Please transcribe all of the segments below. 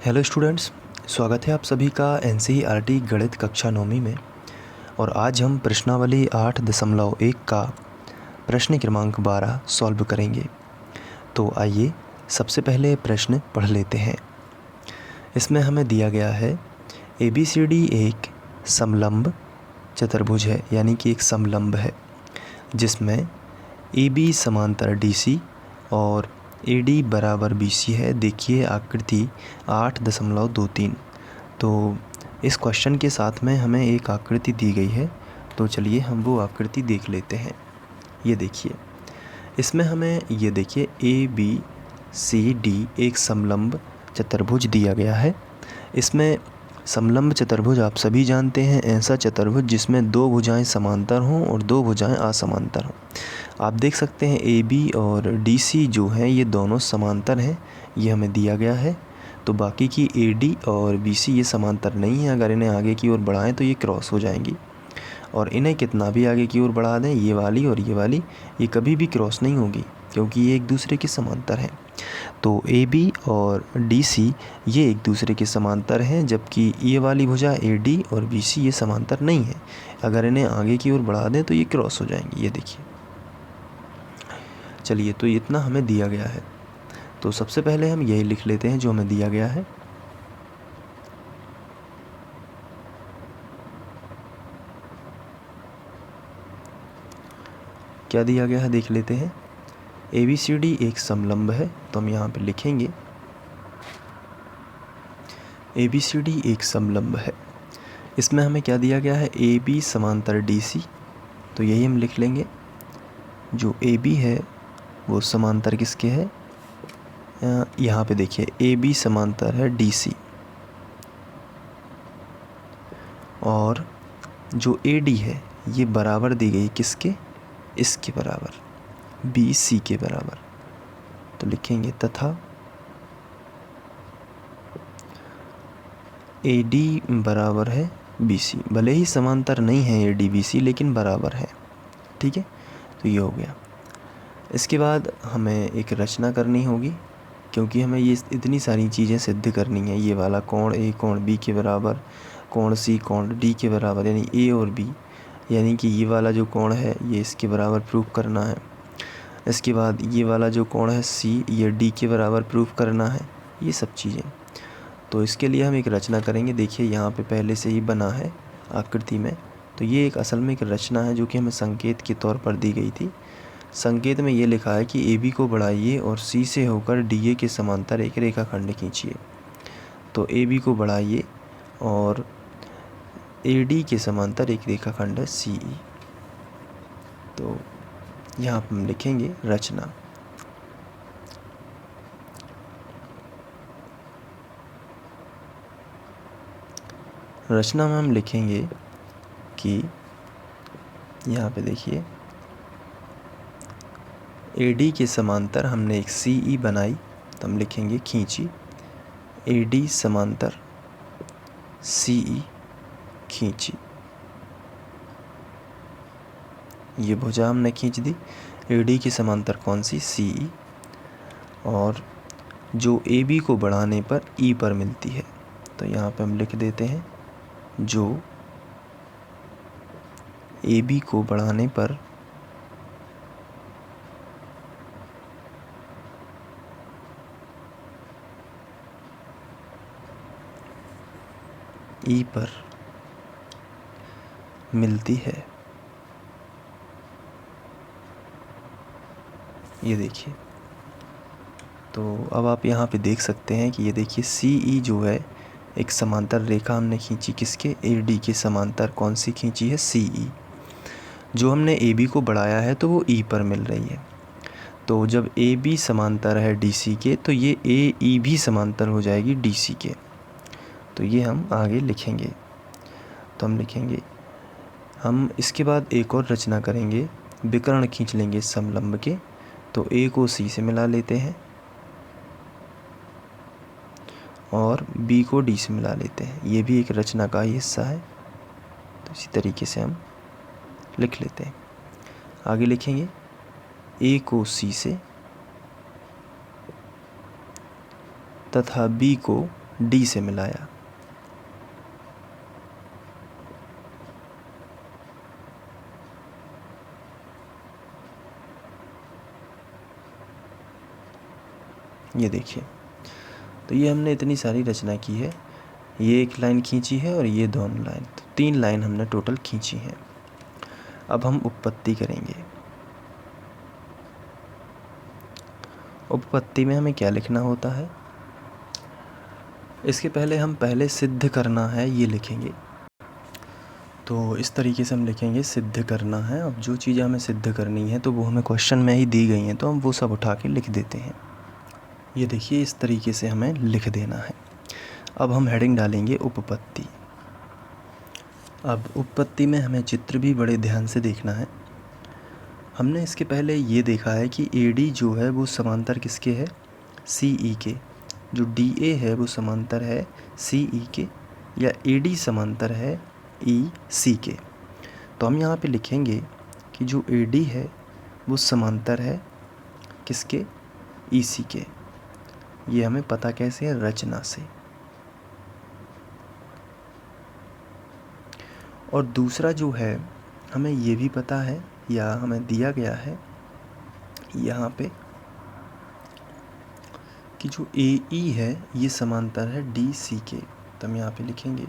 Hello students, स्वागत है आप सभी का एनसीईआरटी गणित कक्षा 9वीं में। और आज हम प्रश्नावली 8.1 का प्रश्न क्रमांक 12 सॉल्व करेंगे। तो आइए सबसे पहले प्रश्न पढ़ लेते हैं। इसमें हमें दिया गया है ABCD एक समलंब चतुर्भुज है, यानी कि एक समलंब है जिसमें AB समांतर DC और AD बराबर BC है। देखिए आकृति 8.23। तो इस क्वेश्चन के साथ में हमें एक आकृति दी गई है, तो चलिए हम वो आकृति देख लेते हैं। ये देखिए, इसमें हमें ये देखिए ABCD एक समलंब चतुर्भुज दिया गया है। इसमें समलंब चतुर्भुज आप सभी जानते हैं, ऐसा चतुर्भुज जिसमें दो भुजाएं समांतर हों और दो भुजाएं असमांतर हों। आप देख सकते हैं AB और DC जो हैं ये दोनों समांतर हैं, ये हमें दिया गया है। तो बाकी की AD और BC ये समांतर नहीं है। अगर इन्हें आगे की ओर बढ़ाएं तो ये क्रॉस हो जाएंगी, और इन्हें कितना भी आगे की ओर बढ़ा दें, ये वाली और ये वाली, ये कभी भी क्रॉस नहीं होगी क्योंकि ये एक दूसरे के समांतर हैं। तो AB और DC ये एक दूसरे के समांतर हैं, जबकि ये वाली भुजा AD और BC ये समांतर नहीं है। अगर इन्हें आगे की ओर बढ़ा दें तो ये क्रॉस हो जाएंगी। ये देखिए, चलिए तो इतना हमें दिया गया है। तो सबसे पहले हम यही लिख लेते हैं जो हमें दिया गया है। क्या दिया गया है देख लेते हैं। ABCD एक समलंब है, तो हम यहाँ पे लिखेंगे ABCD एक समलंब है। इसमें हमें क्या दिया गया है, AB समांतर DC, तो यही हम लिख लेंगे। जो AB है वो समांतर किसके है, यहाँ पे देखिए AB समांतर है DC, और जो AD है ये बराबर दी गई किसके, इसके बराबर, BC के बराबर। तो लिखेंगे तथा AD बराबर है BC। भले ही समांतर नहीं है AD BC, लेकिन बराबर है। ठीक है, तो ये हो गया। इसके बाद हमें एक रचना करनी होगी, क्योंकि हमें ये इतनी सारी चीज़ें सिद्ध करनी है। ये वाला कोण A कोण B के बराबर, कोण C कोण D के बराबर, यानी A और B, यानी कि ये वाला जो कोण है ये इसके बराबर प्रूफ करना है। इसके बाद ये वाला जो कोण है C, ये D के बराबर प्रूफ करना है। ये सब चीज़ें, तो इसके लिए हम एक रचना करेंगे। देखिए यहाँ पे पहले से ही बना है आकृति में। तो ये एक असल में एक रचना है जो कि हमें संकेत के तौर पर दी गई थी। संकेत में ये लिखा है कि AB को बढ़ाइए और C से होकर DA के समांतर एक रेखाखंड खींचिए। तो AB को बढ़ाइए और AD के समांतर एक रेखाखंड है CE। तो यहाँ पर हम लिखेंगे रचना। रचना में हम लिखेंगे कि यहाँ पे देखिए AD के समांतर हमने एक CE बनाई, तो हम लिखेंगे खींची। AD समांतर CE खींची। ये भुजा हमने खींच दी। AD की समांतर कौन सी, CE, और जो AB को बढ़ाने पर E पर मिलती है। तो यहाँ पे हम लिख देते हैं जो AB को बढ़ाने पर E पर मिलती है। ये देखिए, तो अब आप यहाँ पे देख सकते हैं कि ये देखिए CE जो है एक समांतर रेखा हमने खींची किसके, AD के समांतर। कौन सी खींची है, CE। जो हमने AB को बढ़ाया है तो वो E पर मिल रही है। तो जब AB समांतर है DC के, तो ये AE भी समांतर हो जाएगी DC के। तो ये हम आगे लिखेंगे। तो हम लिखेंगे, हम इसके बाद एक और रचना करेंगे, विकर्ण खींच लेंगे समलंब के। तो A को C से मिला लेते हैं और B को D से मिला लेते हैं। ये भी एक रचना का ही हिस्सा है। तो इसी तरीके से हम लिख लेते हैं। आगे लिखेंगे A को C से तथा B को डी से मिलाया। ये देखिए, तो ये हमने इतनी सारी रचना की है। ये एक लाइन खींची है और ये दोनों लाइन, तो 3 लाइन हमने टोटल खींची हैं। अब हम उपपत्ति करेंगे। उपपत्ति में हमें क्या लिखना होता है, इसके पहले हम सिद्ध करना है ये लिखेंगे। तो इस तरीके से हम लिखेंगे सिद्ध करना है। अब जो चीज़ें हमें सिद्ध करनी है तो वो हमें क्वेश्चन में ही दी गई हैं, तो हम वो सब उठा के लिख देते हैं। ये देखिए, इस तरीके से हमें लिख देना है। अब हम हेडिंग डालेंगे उपपत्ति। अब उपपत्ति में हमें चित्र भी बड़े ध्यान से देखना है। हमने इसके पहले ये देखा है कि AD जो है वो समांतर किसके है, CE के। जो DA है वो समांतर है CE के, या AD समांतर है EC के। तो हम यहाँ पे लिखेंगे कि जो AD है वो समांतर है किसके, EC के। ये हमें पता कैसे है, रचना से। और दूसरा जो है, हमें ये भी पता है या हमें दिया गया है यहाँ पे कि जो AE है ये समांतर है DC के। तो हम यहाँ पे लिखेंगे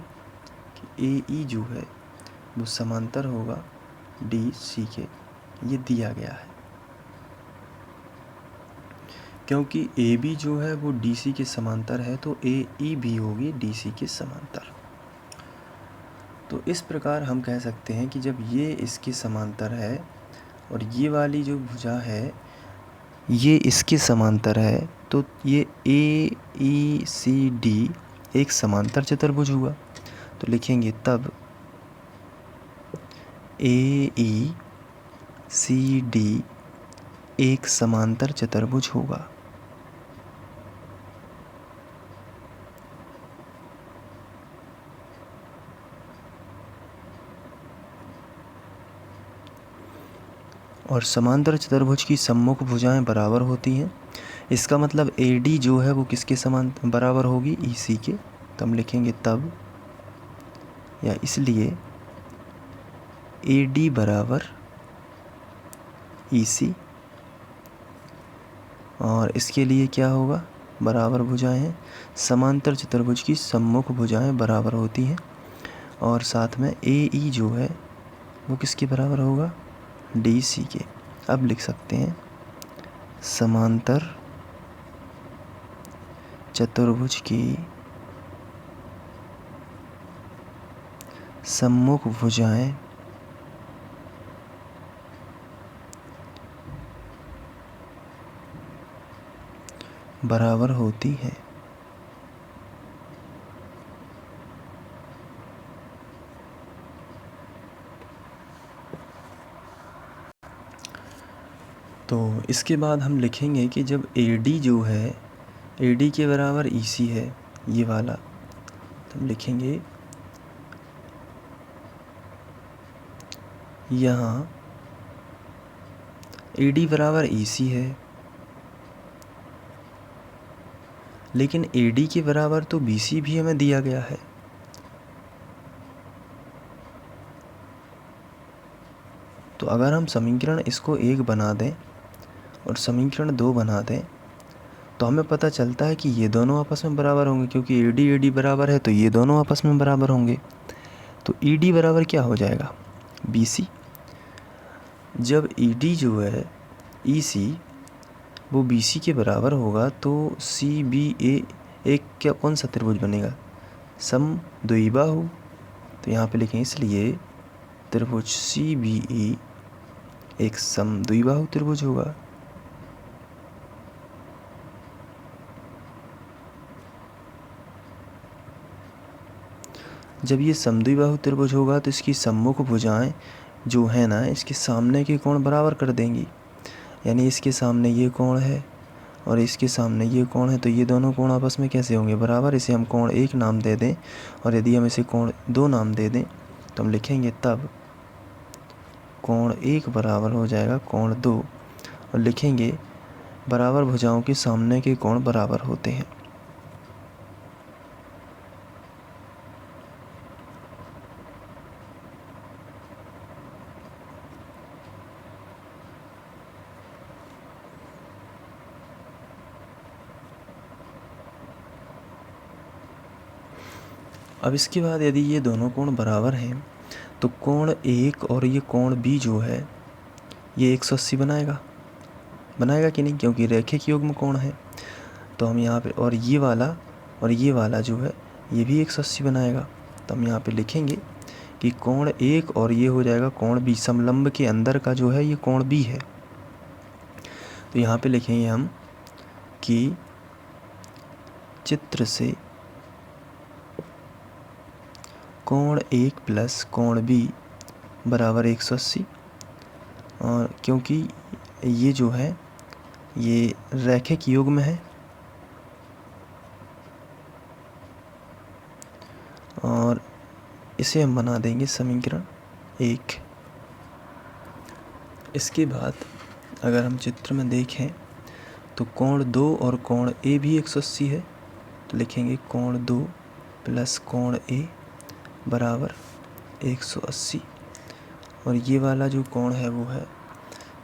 कि AE जो है वो समांतर होगा DC के। ये दिया गया है, क्योंकि AB जो है वो DC के समांतर है, तो AE भी होगी DC के समांतर। तो इस प्रकार हम कह सकते हैं कि जब ये इसके समांतर है और ये वाली जो भुजा है ये इसके समांतर है, तो ये AECD एक समांतर चतुर्भुज हुआ। तो लिखेंगे तब AECD एक समांतर चतुर्भुज होगा। और समांतर चतुर्भुज की सम्मुख भुजाएं बराबर होती हैं। इसका मतलब AD जो है वो किसके समांतर बराबर होगी, EC के। तो हम लिखेंगे तब या इसलिए AD बराबर EC। और इसके लिए क्या होगा, बराबर भुजाएं हैं। समांतर चतुर्भुज की सम्मुख भुजाएं बराबर होती हैं। और साथ में AE जो है वो किसके बराबर होगा, DC के। अब लिख सकते हैं समांतर चतुर्भुज की सम्मुख भुजाएं बराबर होती हैं। तो इसके बाद हम लिखेंगे कि जब AD जो है, AD के बराबर EC है ये वाला, तो हम लिखेंगे यहाँ AD बराबर EC है, लेकिन AD के बराबर तो BC भी हमें दिया गया है। तो अगर हम समीकरण इसको 1 बना दें और समीकरण 2 बना दें तो हमें पता चलता है कि ये दोनों आपस में बराबर होंगे, क्योंकि AD बराबर है तो ये दोनों आपस में बराबर होंगे। तो ED बराबर क्या हो जाएगा, BC। जब ED जो है EC वो BC के बराबर होगा तो CBA एक क्या कौन सा त्रिभुज बनेगा, समद्विबाहु। तो यहाँ पे लिखें इसलिए त्रिभुज CBE एक समद्विबाहु त्रिभुज होगा। जब ये समद्विबाहु त्रिभुज होगा तो इसकी सम्मुख भुजाएं जो है ना, इसके सामने के कोण बराबर कर देंगी। यानी इसके सामने ये कोण है और इसके सामने ये कोण है, तो ये दोनों कोण आपस में कैसे होंगे, बराबर। इसे हम कोण 1 नाम दे दें और यदि हम इसे कोण 2 नाम दे दें तो हम लिखेंगे तब कोण 1 बराबर हो जाएगा कोण 2, और लिखेंगे बराबर भुजाओं के सामने के कोण बराबर होते हैं। अब इसके बाद यदि ये दोनों कोण बराबर हैं तो कोण एक और ये कोण बी जो है ये 180 बनाएगा कि नहीं, क्योंकि रैखिक युग्म कोण है। तो हम यहाँ पे और ये वाला जो है ये भी 180 बनाएगा। तो हम यहाँ पे लिखेंगे कि कोण एक और ये हो जाएगा कोण बी, समलंब के अंदर का जो है ये कोण बी है। तो यहाँ पे लिखेंगे हम कि चित्र से कोण एक प्लस कोण बी बराबर 180, और क्योंकि ये जो है ये रैखिक युग्म है और इसे हम बना देंगे समीकरण 1। इसके बाद अगर हम चित्र में देखें तो कोण 2 और कोण ए भी 180 है। तो लिखेंगे कोण 2 प्लस कोण ए बराबर 180, और ये वाला जो कोण है वो है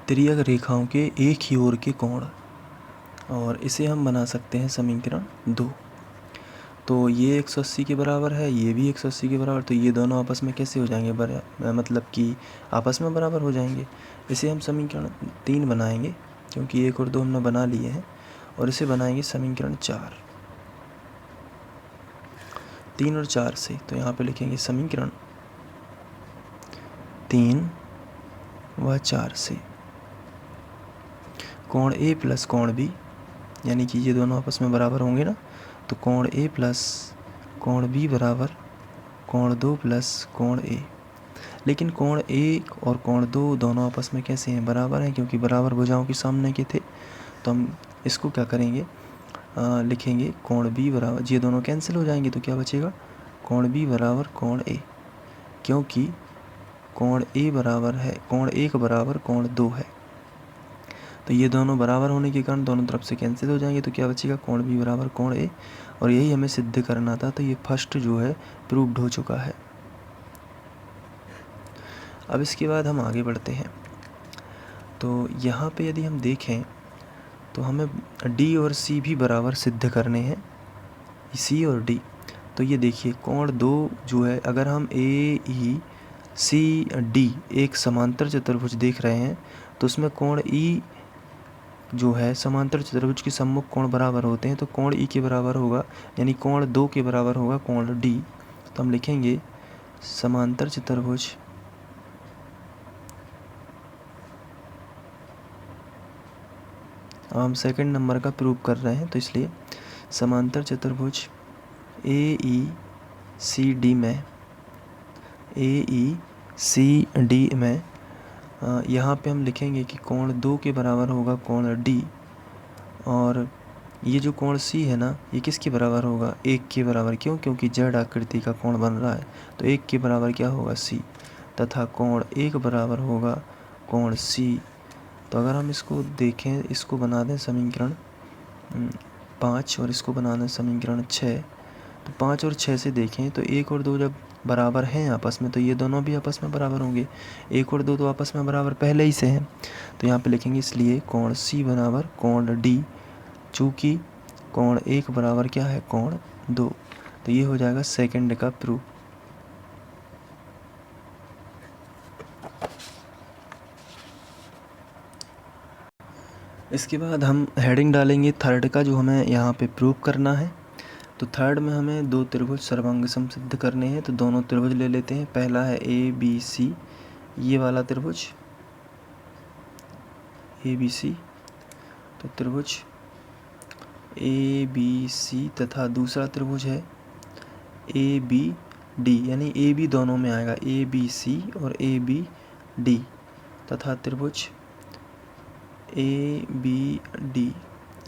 तिर्यक रेखाओं के एक ही ओर के कोण, और इसे हम बना सकते हैं समीकरण 2। तो ये 180 के बराबर है, ये भी 180 के बराबर, तो ये दोनों आपस में कैसे हो जाएंगे, मतलब कि आपस में बराबर हो जाएंगे। इसे हम समीकरण 3 बनाएंगे, क्योंकि 1 और 2 हमने बना लिए हैं, और इसे बनाएंगे समीकरण 4। 3 और 4 से, तो यहाँ पे लिखेंगे समीकरण 3 व 4 से कोण ए प्लस कोण बी, यानी कि ये दोनों आपस में बराबर होंगे ना, तो कोण ए प्लस कोण बी बराबर कोण 2 प्लस कोण ए। लेकिन कोण 1 और कोण 2 दोनों आपस में कैसे हैं, बराबर हैं, क्योंकि बराबर भुजाओं के सामने के थे। तो हम इसको क्या करेंगे, लिखेंगे कोण बी बराबर, ये दोनों कैंसिल हो जाएंगे, तो क्या बचेगा, कोण बी बराबर कोण ए, क्योंकि कोण ए बराबर है कोण 1 बराबर कोण 2 है। तो ये दोनों बराबर होने के कारण दोनों तरफ से कैंसिल हो जाएंगे, तो क्या बचेगा, कोण बी बराबर कोण ए, और यही हमें सिद्ध करना था। तो ये फर्स्ट जो है प्रूव्ड हो चुका है। अब इसके बाद हम आगे बढ़ते हैं। तो यहाँ पे यदि हम देखें तो हमें डी और सी भी बराबर सिद्ध करने हैं, सी और डी। तो ये देखिए कोण 2 जो है, अगर हम ए ई सी डी एक समांतर चतुर्भुज देख रहे हैं तो उसमें कोण ई जो है समांतर चतुर्भुज के सम्मुख कोण बराबर होते हैं, तो कोण ई के बराबर होगा, यानी कोण 2 के बराबर होगा कोण डी। तो हम लिखेंगे समांतर चतुर्भुज अब हम सेकंड नंबर का प्रूव कर रहे हैं, तो इसलिए समांतर चतुर्भुज ए ई सी डी में यहाँ पे हम लिखेंगे कि कोण 2 के बराबर होगा कोण डी, और ये जो कोण सी है ना, ये किसके बराबर होगा, 1 के बराबर। क्यों, क्योंकि जेड आकृति का कोण बन रहा है, तो 1 के बराबर क्या होगा, सी, तथा कोण 1 बराबर होगा कोण सी। तो अगर हम इसको देखें, इसको बना दें समीकरण 5 और इसको बना दें समीकरण 6, तो 5 और 6 से देखें तो 1 और 2 जब बराबर हैं आपस में, तो ये दोनों भी आपस में बराबर होंगे। 1 और 2 तो आपस में बराबर पहले ही से हैं, तो यहाँ पे लिखेंगे इसलिए कोण सी बराबर कोण डी, चूँकि कोण 1 बराबर क्या है, कोण 2। तो ये हो जाएगा सेकंड का प्रूफ। इसके बाद हम हेडिंग डालेंगे थर्ड का, जो हमें यहाँ पे प्रूव करना है। तो थर्ड में हमें 2 त्रिभुज सर्वांग सम सिद्ध करने हैं, तो दोनों त्रिभुज ले लेते हैं। पहला है ए बी सी, ये वाला त्रिभुज ए बी सी, तो त्रिभुज ए बी सी, तथा दूसरा त्रिभुज है ए बी डी, यानी ए बी दोनों में आएगा, ए बी सी और ए बी डी, तथा त्रिभुज ए बी डी,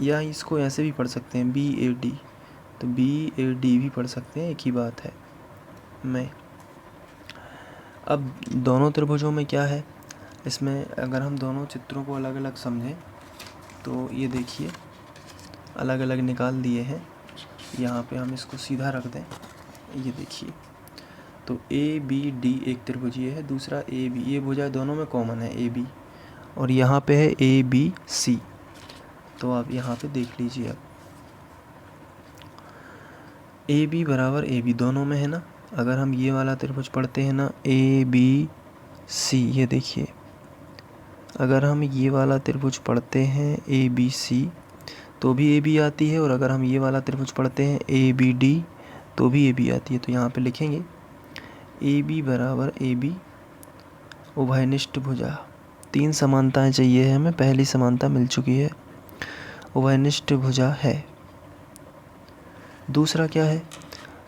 या इसको ऐसे भी पढ़ सकते हैं बी ए डी, तो बी ए डी भी पढ़ सकते हैं, एक ही बात है। अब दोनों त्रिभुजों में क्या है, इसमें अगर हम दोनों चित्रों को अलग अलग समझें तो ये देखिए अलग अलग निकाल दिए हैं। यहाँ पे हम इसको सीधा रख दें, ये देखिए, तो ए बी डी एक त्रिभुज ये है, दूसरा ए बी, ये भुजा दोनों में कॉमन है ए बी, और यहाँ पे है ए बी सी। तो आप यहाँ पे देख लीजिए। अब ए बी बराबर ए बी दोनों में है ना। अगर हम ये वाला त्रिभुज पढ़ते हैं ना ए बी सी, ये देखिए अगर हम ये वाला त्रिभुज पढ़ते हैं ए बी सी तो भी ए बी आती है, और अगर हम ये वाला त्रिभुज पढ़ते हैं ए बी डी तो भी ए बी आती है। तो यहाँ पे लिखेंगे ए बी बराबर ए बी उभयनिष्ठ भुजा। 3 समानताएं चाहिए हमें, पहली समानता मिल चुकी है, उभयनिष्ठ भुजा है। दूसरा क्या है,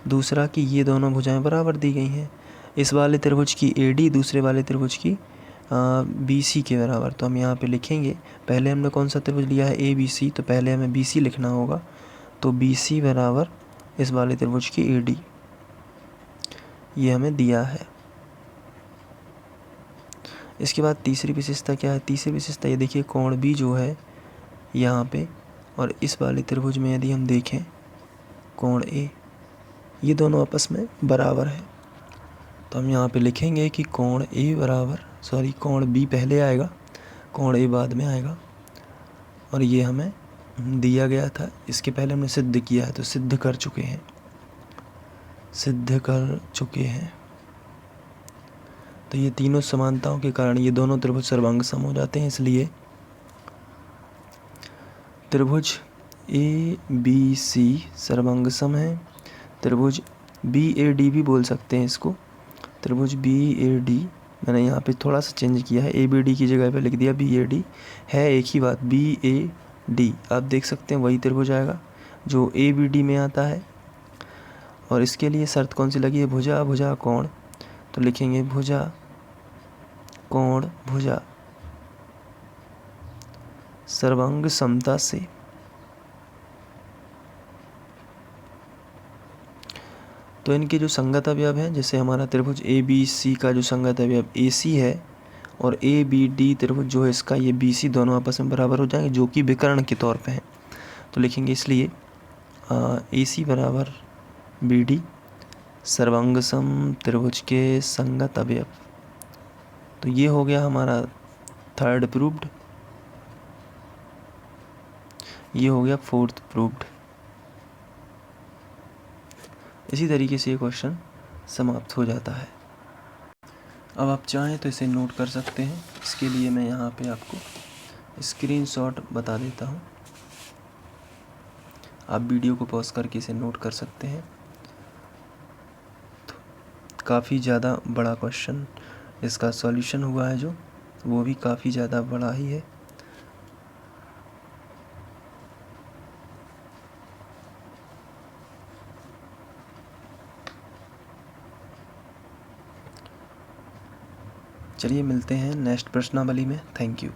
दूसरा कि ये दोनों भुजाएं बराबर दी गई हैं। इस वाले त्रिभुज की ए डी दूसरे वाले त्रिभुज की बी सी के बराबर। तो हम यहाँ पे लिखेंगे, पहले हमने कौन सा त्रिभुज लिया है ए बी सी, तो पहले हमें बी सी लिखना होगा। तो बी सी बराबर इस वाले त्रिभुज की ए डी, ये हमें दिया है। इसके बाद तीसरी विशेषता क्या है, तीसरी विशेषता ये देखिए कोण बी जो है यहाँ पे, और इस वाले त्रिभुज में यदि हम देखें कोण ए, ये दोनों आपस में बराबर है। तो हम यहाँ पे लिखेंगे कि कोण ए बराबर, सॉरी कोण बी पहले आएगा, कोण ए बाद में आएगा, और ये हमें दिया गया था, इसके पहले हमने सिद्ध किया है, तो सिद्ध कर चुके हैं, सिद्ध कर चुके हैं। तो ये तीनों समानताओं के कारण ये दोनों त्रिभुज सर्वांग सम हो जाते हैं, इसलिए त्रिभुज ए बी सी सर्वांग सम है। त्रिभुज बी ए डी भी बोल सकते हैं इसको, त्रिभुज बी ए डी, मैंने यहाँ पे थोड़ा सा चेंज किया है, ए बी डी की जगह पे लिख दिया बी ए डी, है एक ही बात, बी ए डी। आप देख सकते हैं वही त्रिभुज आएगा जो ए बी डी में आता है। और इसके लिए शर्त कौन सी लगी है, भुजा भुजा कोण, तो लिखेंगे भुजा कोण भुजा सर्वांग समता से। तो इनके जो संगत अवयव हैं, जैसे हमारा त्रिभुज ए बी सी का जो संगत अवयव ए सी है, और ए बी डी त्रिभुज जो है इसका ये बी सी दोनों आपस में बराबर हो जाएंगे, जो कि विकर्ण के तौर पे हैं। तो लिखेंगे इसलिए ए सी बराबर बी डी सर्वांग सम त्रिभुज के संगत अवयव। तो ये हो गया हमारा थर्ड प्रूव्ड, ये हो गया फोर्थ प्रूव्ड। इसी तरीके से ये क्वेश्चन समाप्त हो जाता है। अब आप चाहें तो इसे नोट कर सकते हैं, इसके लिए मैं यहाँ पे आपको स्क्रीनशॉट बता देता हूँ, आप वीडियो को पॉज करके इसे नोट कर सकते हैं। तो काफ़ी ज़्यादा बड़ा क्वेश्चन इसका सॉल्यूशन हुआ है, जो वो भी काफ़ी ज़्यादा बड़ा ही है। चलिए मिलते हैं नेक्स्ट प्रश्नावली में। Thank you.